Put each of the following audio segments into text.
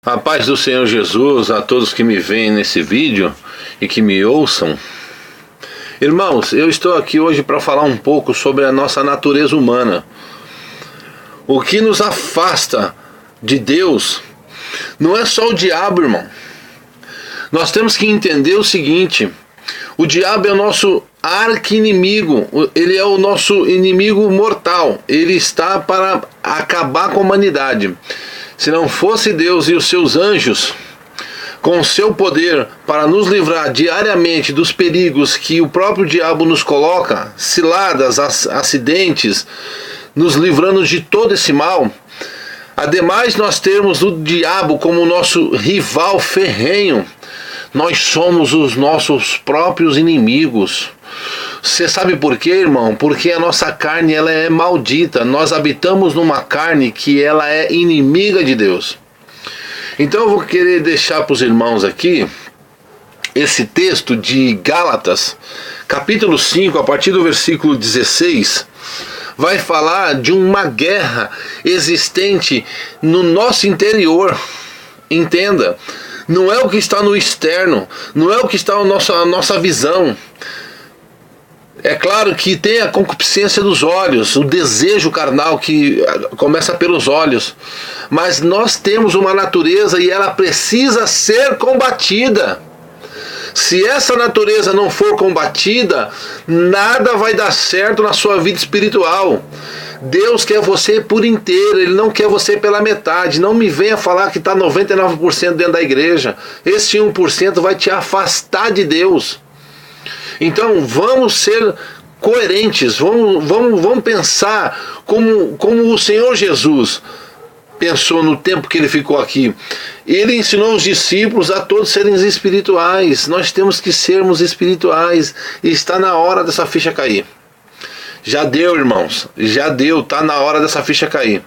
A paz do Senhor Jesus a todos que me veem nesse vídeo e que me ouçam. Irmãos, eu estou aqui hoje para falar um pouco sobre a nossa natureza humana. O que nos afasta de Deus não é só o diabo, irmão. Nós temos que entender o seguinte: o diabo é o nosso arqui-inimigo, ele é o nosso inimigo mortal, ele está para acabar com a humanidade. Se não fosse Deus e os seus anjos, com o seu poder para nos livrar diariamente dos perigos que o próprio diabo nos coloca, ciladas, acidentes, nos livrando de todo esse mal, ademais nós termos o diabo como nosso rival ferrenho, nós somos os nossos próprios inimigos. Você sabe por quê, irmão? Porque a nossa carne ela é maldita. Nós habitamos numa carne que ela é inimiga de Deus. Então eu vou querer deixar para os irmãos aqui esse texto de Gálatas, capítulo 5, a partir do versículo 16, vai falar de uma guerra existente no nosso interior. Entenda, não é o que está no externo, não é o que está na nossa visão. É claro que tem a concupiscência dos olhos, o desejo carnal que começa pelos olhos. Mas nós temos uma natureza e ela precisa ser combatida. Se essa natureza não for combatida, nada vai dar certo na sua vida espiritual. Deus quer você por inteiro, Ele não quer você pela metade. Não me venha falar que está 99% dentro da igreja. Esse 1% vai te afastar de Deus. Então vamos ser coerentes, vamos pensar como o Senhor Jesus pensou no tempo que Ele ficou aqui. Ele ensinou os discípulos a todos serem espirituais. Nós temos que sermos espirituais e está na hora dessa ficha cair. Já deu, irmãos, já deu, está na hora dessa ficha cair.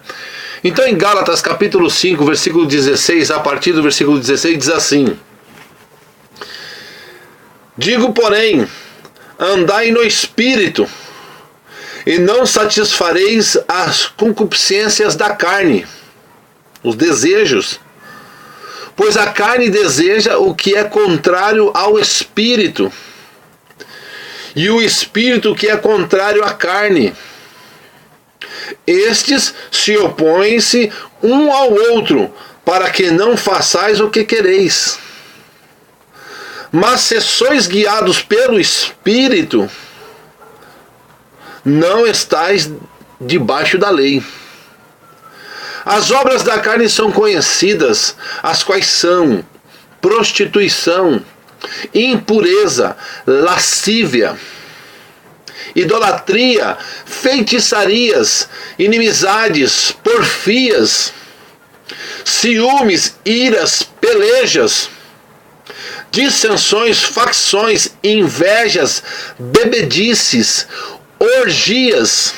Então em Gálatas capítulo 5, versículo 16, a partir do versículo 16 diz assim: digo, porém, andai no Espírito, e não satisfareis as concupiscências da carne, os desejos. Pois a carne deseja o que é contrário ao Espírito, e o Espírito que é contrário à carne. Estes se opõem-se um ao outro, para que não façais o que quereis. Mas se sois guiados pelo Espírito, não estáis debaixo da lei. As obras da carne são conhecidas, as quais são prostituição, impureza, lascívia, idolatria, feitiçarias, inimizades, porfias, ciúmes, iras, pelejas, dissensões, facções, invejas, bebedices, orgias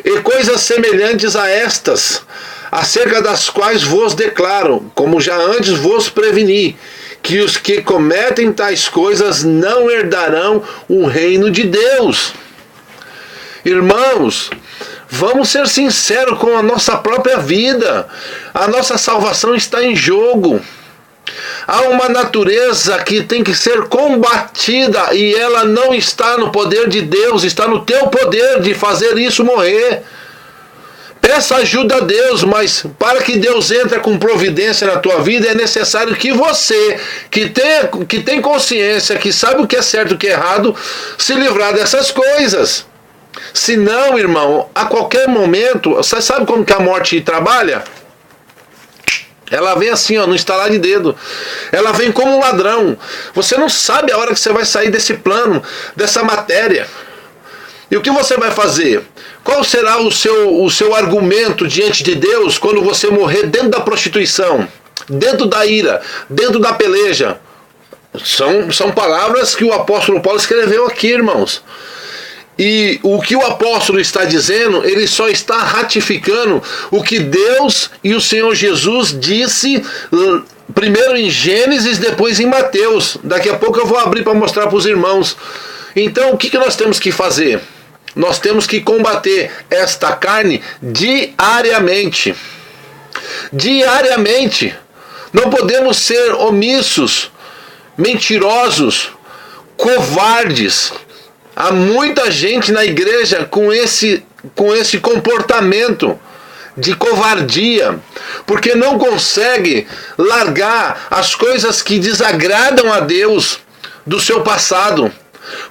e coisas semelhantes a estas, acerca das quais vos declaro, como já antes vos preveni, que os que cometem tais coisas não herdarão o reino de Deus. Irmãos, vamos ser sinceros com a nossa própria vida. A nossa salvação está em jogo. Há uma natureza que tem que ser combatida e ela não está no poder de Deus, está no teu poder de fazer isso morrer. Peça ajuda a Deus, mas para que Deus entre com providência na tua vida é necessário que você, que tem consciência, que sabe o que é certo e o que é errado, se livrar dessas coisas. Senão, irmão, a qualquer momento, você sabe como que a morte trabalha? Ela vem assim, ó, no estalar de dedo. Ela vem como um ladrão. Você não sabe a hora que você vai sair desse plano, dessa matéria. E o que você vai fazer? Qual será o seu argumento diante de Deus quando você morrer dentro da prostituição, dentro da ira, dentro da peleja? São palavras que o apóstolo Paulo escreveu aqui, irmãos. E o que o apóstolo está dizendo, ele só está ratificando o que Deus e o Senhor Jesus disse primeiro em Gênesis, depois em Mateus. Daqui a pouco eu vou abrir para mostrar para os irmãos. Então o que nós temos que fazer? Nós temos que combater esta carne diariamente. diariamente. Não podemos ser omissos, mentirosos, covardes. Há muita gente na igreja com esse comportamento de covardia, porque não consegue largar as coisas que desagradam a Deus do seu passado.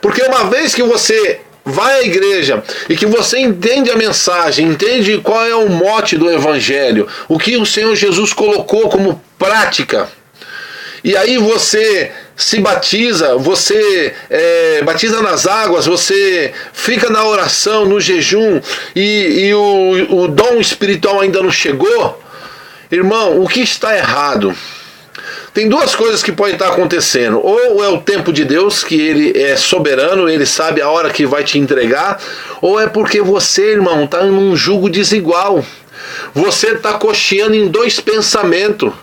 Porque uma vez que você vai à igreja e que você entende a mensagem, entende qual é o mote do evangelho, o que o Senhor Jesus colocou como prática, e aí você se batiza, você batiza nas águas, você fica na oração, no jejum, e o dom espiritual ainda não chegou, irmão, o que está errado? Tem duas coisas que podem estar acontecendo. Ou é o tempo de Deus, que Ele é soberano, Ele sabe a hora que vai te entregar, ou é porque você, irmão, está num jugo desigual. Você está cocheando em dois pensamentos.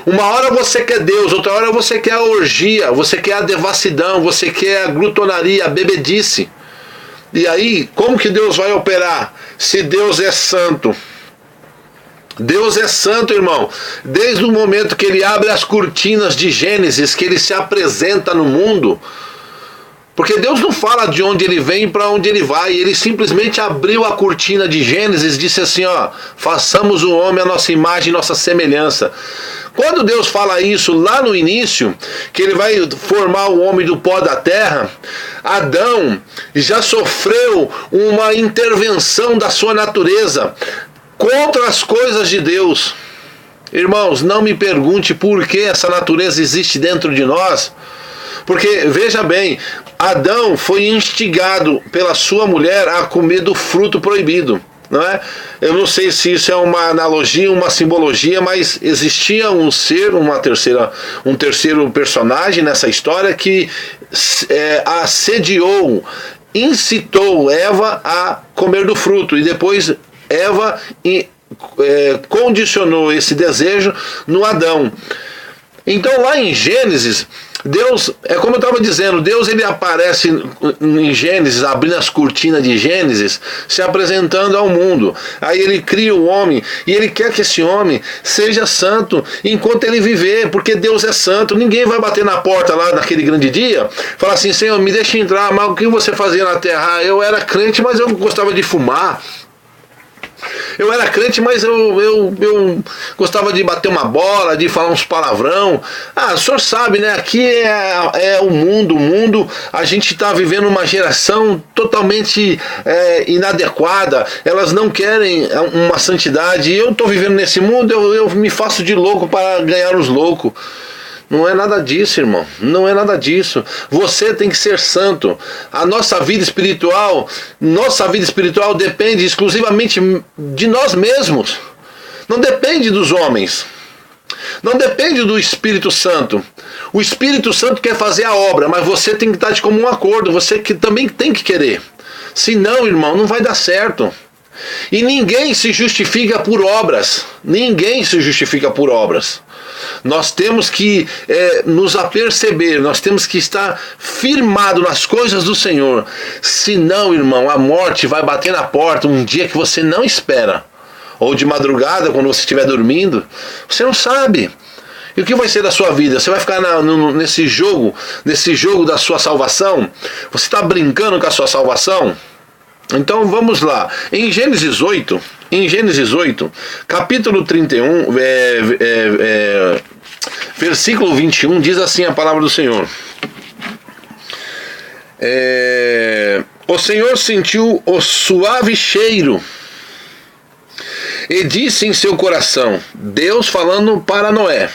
Uma hora você quer Deus, outra hora você quer a orgia, você quer a devassidão, você quer a glutonaria, a bebedice. E aí, como que Deus vai operar? Se Deus é santo. Deus é santo, irmão. Desde o momento que Ele abre as cortinas de Gênesis, que Ele se apresenta no mundo. Porque Deus não fala de onde Ele vem e para onde Ele vai. Ele simplesmente abriu a cortina de Gênesis e disse assim, ó, façamos o homem à nossa imagem e nossa semelhança. Quando Deus fala isso lá no início, que Ele vai formar o homem do pó da terra, Adão já sofreu uma intervenção da sua natureza contra as coisas de Deus. Irmãos, não me pergunte por que essa natureza existe dentro de nós. Porque, veja bem, Adão foi instigado pela sua mulher a comer do fruto proibido. Não é? Eu não sei se isso é uma analogia, uma simbologia, mas existia um ser, um terceiro personagem nessa história que assediou, incitou Eva a comer do fruto, e depois Eva condicionou esse desejo no Adão. Então lá em Gênesis, Deus, como eu estava dizendo, Deus ele aparece em Gênesis, abrindo as cortinas de Gênesis, se apresentando ao mundo. Aí Ele cria o homem e Ele quer que esse homem seja santo enquanto ele viver, porque Deus é santo. Ninguém vai bater na porta lá naquele grande dia, falar assim, Senhor, me deixa entrar, mas o que você fazia na terra? Eu era crente, mas eu gostava de fumar. Eu era crente, mas eu gostava de bater uma bola, de falar uns palavrão. O senhor sabe, né? Aqui é o mundo. A gente está vivendo uma geração totalmente inadequada. Elas não querem uma santidade. E eu estou vivendo nesse mundo, eu me faço de louco para ganhar os loucos. Não é nada disso, irmão. Não é nada disso. Você tem que ser santo. A nossa vida espiritual depende exclusivamente de nós mesmos. Não depende dos homens. Não depende do Espírito Santo. O Espírito Santo quer fazer a obra, mas você tem que estar de comum acordo. Você que também tem que querer. Senão, irmão, não vai dar certo. E ninguém se justifica por obras. Ninguém se justifica por obras. Nós temos que nos aperceber, nós temos que estar firmado nas coisas do Senhor. Senão, irmão, a morte vai bater na porta um dia que você não espera. Ou de madrugada, quando você estiver dormindo. Você não sabe. E o que vai ser da sua vida? Você vai ficar nesse jogo da sua salvação? Você está brincando com a sua salvação? Então vamos lá. Em Gênesis 8, capítulo 31, versículo 21, diz assim a palavra do Senhor. O Senhor sentiu o suave cheiro e disse em seu coração, Deus falando para Noé,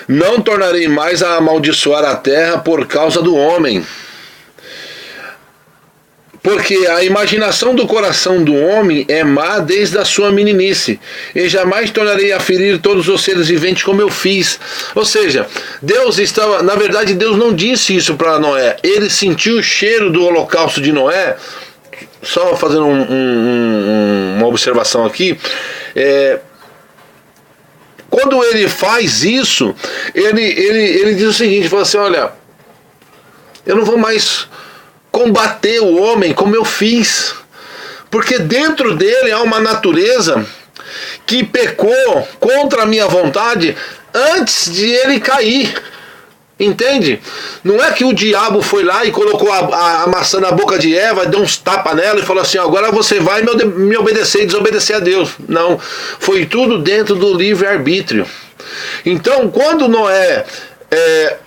não tornarei mais a amaldiçoar a terra por causa do homem, porque a imaginação do coração do homem é má desde a sua meninice, e jamais tornarei a ferir todos os seres viventes como eu fiz. Ou seja, Deus não disse isso para Noé. Ele sentiu o cheiro do holocausto de Noé. Só fazendo uma observação aqui. Quando ele faz isso, ele diz o seguinte, fala assim, olha, eu não vou mais combater o homem como eu fiz, porque dentro dele há uma natureza que pecou contra a minha vontade antes de ele cair. Entende? Não é que o diabo foi lá e colocou a maçã na boca de Eva, deu uns tapas nela e falou assim, agora você vai me obedecer e desobedecer a Deus. Não, foi tudo dentro do livre-arbítrio. Então, quando Noé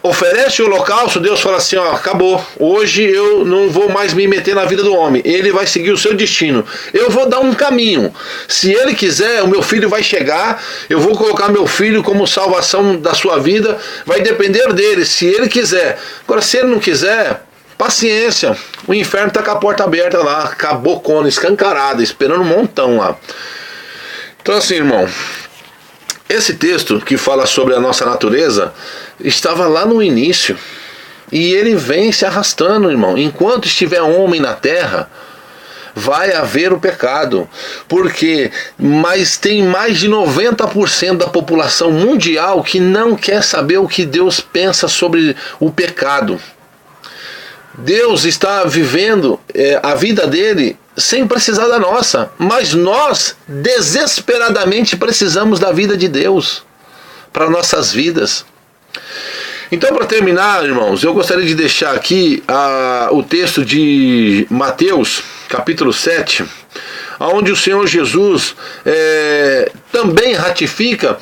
oferece o holocausto, Deus fala assim, ó, acabou, hoje eu não vou mais me meter na vida do homem, ele vai seguir o seu destino, eu vou dar um caminho, se ele quiser, o meu filho vai chegar, eu vou colocar meu filho como salvação da sua vida, vai depender dele, se ele quiser. Agora, se ele não quiser, paciência, o inferno está com a porta aberta lá, cabocona, escancarada, esperando um montão lá. Então assim, irmão, esse texto que fala sobre a nossa natureza estava lá no início e ele vem se arrastando, irmão. Enquanto estiver homem na terra, vai haver o pecado, porque tem mais de 90% da população mundial que não quer saber o que Deus pensa sobre o pecado. Deus está vivendo a vida dele sem precisar da nossa, mas nós desesperadamente precisamos da vida de Deus para nossas vidas. Então, para terminar, irmãos, eu gostaria de deixar aqui o texto de Mateus, capítulo 7, onde o Senhor Jesus também ratifica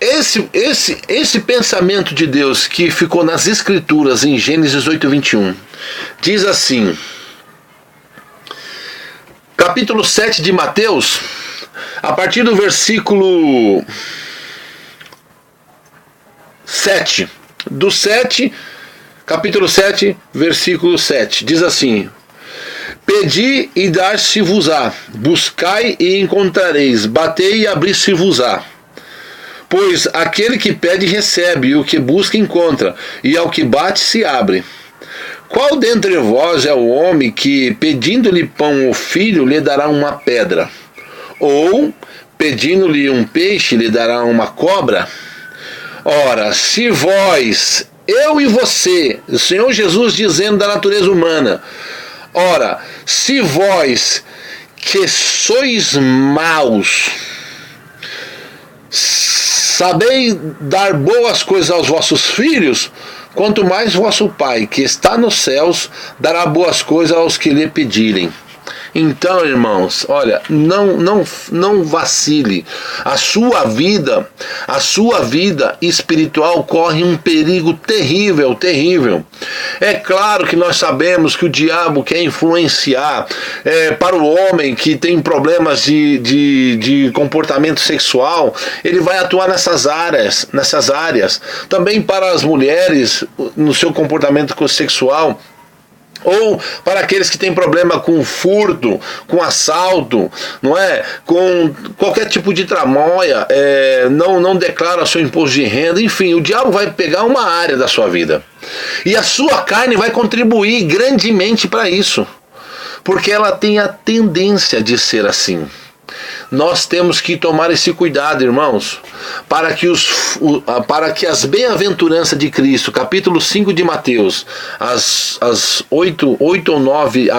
esse pensamento de Deus que ficou nas Escrituras em Gênesis 8:21. Diz assim, capítulo 7 de Mateus, a partir do versículo 7, capítulo 7, versículo 7, diz assim: Pedi e dar-se-vos-á, buscai e encontrareis, batei e abrir-se-vos-á. Pois aquele que pede recebe, e o que busca encontra, e ao que bate se abre. Qual dentre vós é o homem que, pedindo-lhe pão ou filho, lhe dará uma pedra? Ou, pedindo-lhe um peixe, lhe dará uma cobra? Ora, se vós, eu e você, o Senhor Jesus dizendo da natureza humana, ora, se vós que sois maus, sabeis dar boas coisas aos vossos filhos, quanto mais vosso Pai, que está nos céus, dará boas coisas aos que lhe pedirem. Então, irmãos, olha, não vacile. A sua vida espiritual corre um perigo terrível, terrível. É claro que nós sabemos que o diabo quer influenciar para o homem que tem problemas de comportamento sexual, ele vai atuar nessas áreas. Também para as mulheres, no seu comportamento sexual, ou para aqueles que têm problema com furto, com assalto, não é? Com qualquer tipo de tramóia, não declara seu imposto de renda, enfim, o diabo vai pegar uma área da sua vida. E a sua carne vai contribuir grandemente para isso, porque ela tem a tendência de ser assim. Nós temos que tomar esse cuidado, irmãos, para que as bem-aventuranças de Cristo, capítulo 5 de Mateus, as 8 ou 9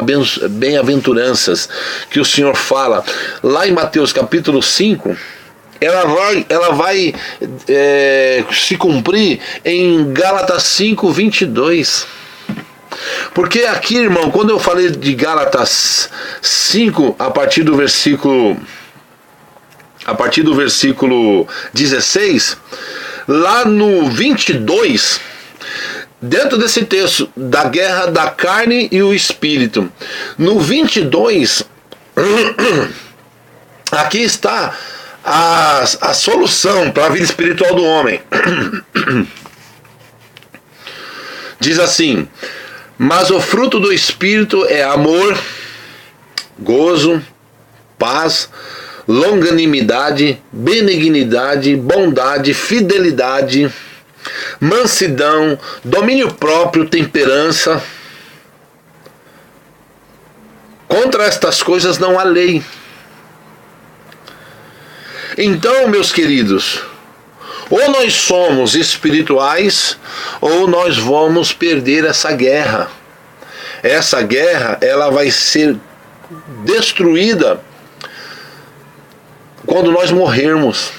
bem-aventuranças que o Senhor fala lá em Mateus capítulo 5, ela vai se cumprir em Gálatas 5:22. Porque aqui, irmão, quando eu falei de Gálatas 5, a partir do versículo 16, lá no 22, dentro desse texto da guerra da carne e o espírito, no 22, aqui está a solução para a vida espiritual do homem. Diz assim: mas o fruto do Espírito é amor, gozo, paz, longanimidade, benignidade, bondade, fidelidade, mansidão, domínio próprio, temperança. Contra estas coisas não há lei. Então, meus queridos, ou nós somos espirituais, ou nós vamos perder essa guerra. Essa guerra, ela vai ser destruída quando nós morrermos.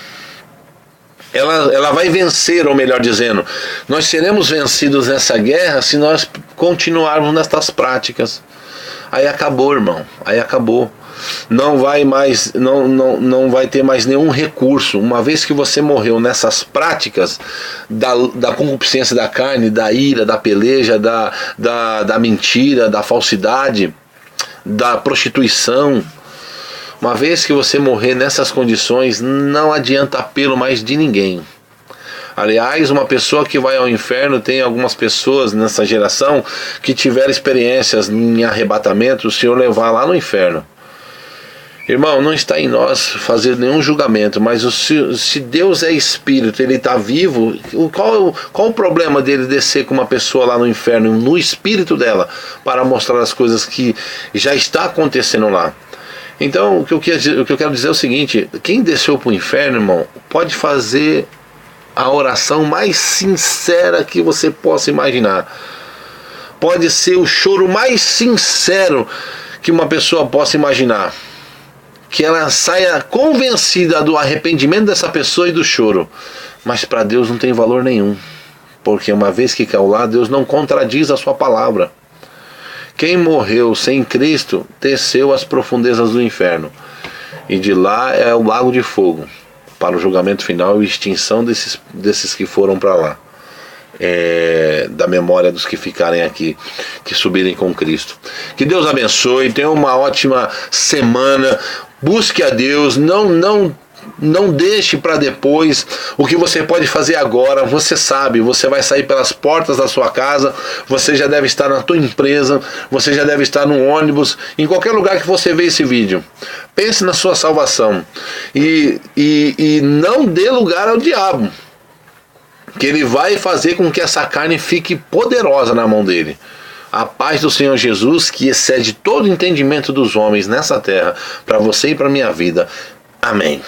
Ela vai vencer, ou melhor dizendo, nós seremos vencidos nessa guerra se nós continuarmos nestas práticas. Aí acabou, irmão, aí acabou. Não vai mais, não vai ter mais nenhum recurso. Uma vez que você morreu nessas práticas da concupiscência da carne, da ira, da peleja, da mentira, da falsidade, da prostituição, uma vez que você morrer nessas condições, não adianta apelo mais de ninguém. Aliás, uma pessoa que vai ao inferno, tem algumas pessoas nessa geração que tiveram experiências em arrebatamento, o Senhor levar lá no inferno. Irmão, não está em nós fazer nenhum julgamento, mas se Deus é espírito, Ele está vivo, qual o problema dele descer com uma pessoa lá no inferno, no espírito dela, para mostrar as coisas que já está acontecendo lá? Então, o que eu quero dizer é o seguinte: quem desceu para o inferno, irmão, pode fazer a oração mais sincera que você possa imaginar. Pode ser o choro mais sincero que uma pessoa possa imaginar. Que ela saia convencida do arrependimento dessa pessoa e do choro. Mas para Deus não tem valor nenhum. Porque uma vez que caiu lá, Deus não contradiz a sua palavra. Quem morreu sem Cristo desceu às profundezas do inferno. E de lá é o lago de fogo, para o julgamento final e extinção desses que foram para lá. Da memória dos que ficarem aqui, que subirem com Cristo. Que Deus abençoe, tenha uma ótima semana. Busque a Deus, não deixe para depois o que você pode fazer agora. Você sabe, você vai sair pelas portas da sua casa, você já deve estar na tua empresa, você já deve estar no ônibus, em qualquer lugar que você vê esse vídeo. Pense na sua salvação e não dê lugar ao diabo, que ele vai fazer com que essa carne fique poderosa na mão dele. A paz do Senhor Jesus, que excede todo o entendimento dos homens nessa terra, para você e para a minha vida. Amém.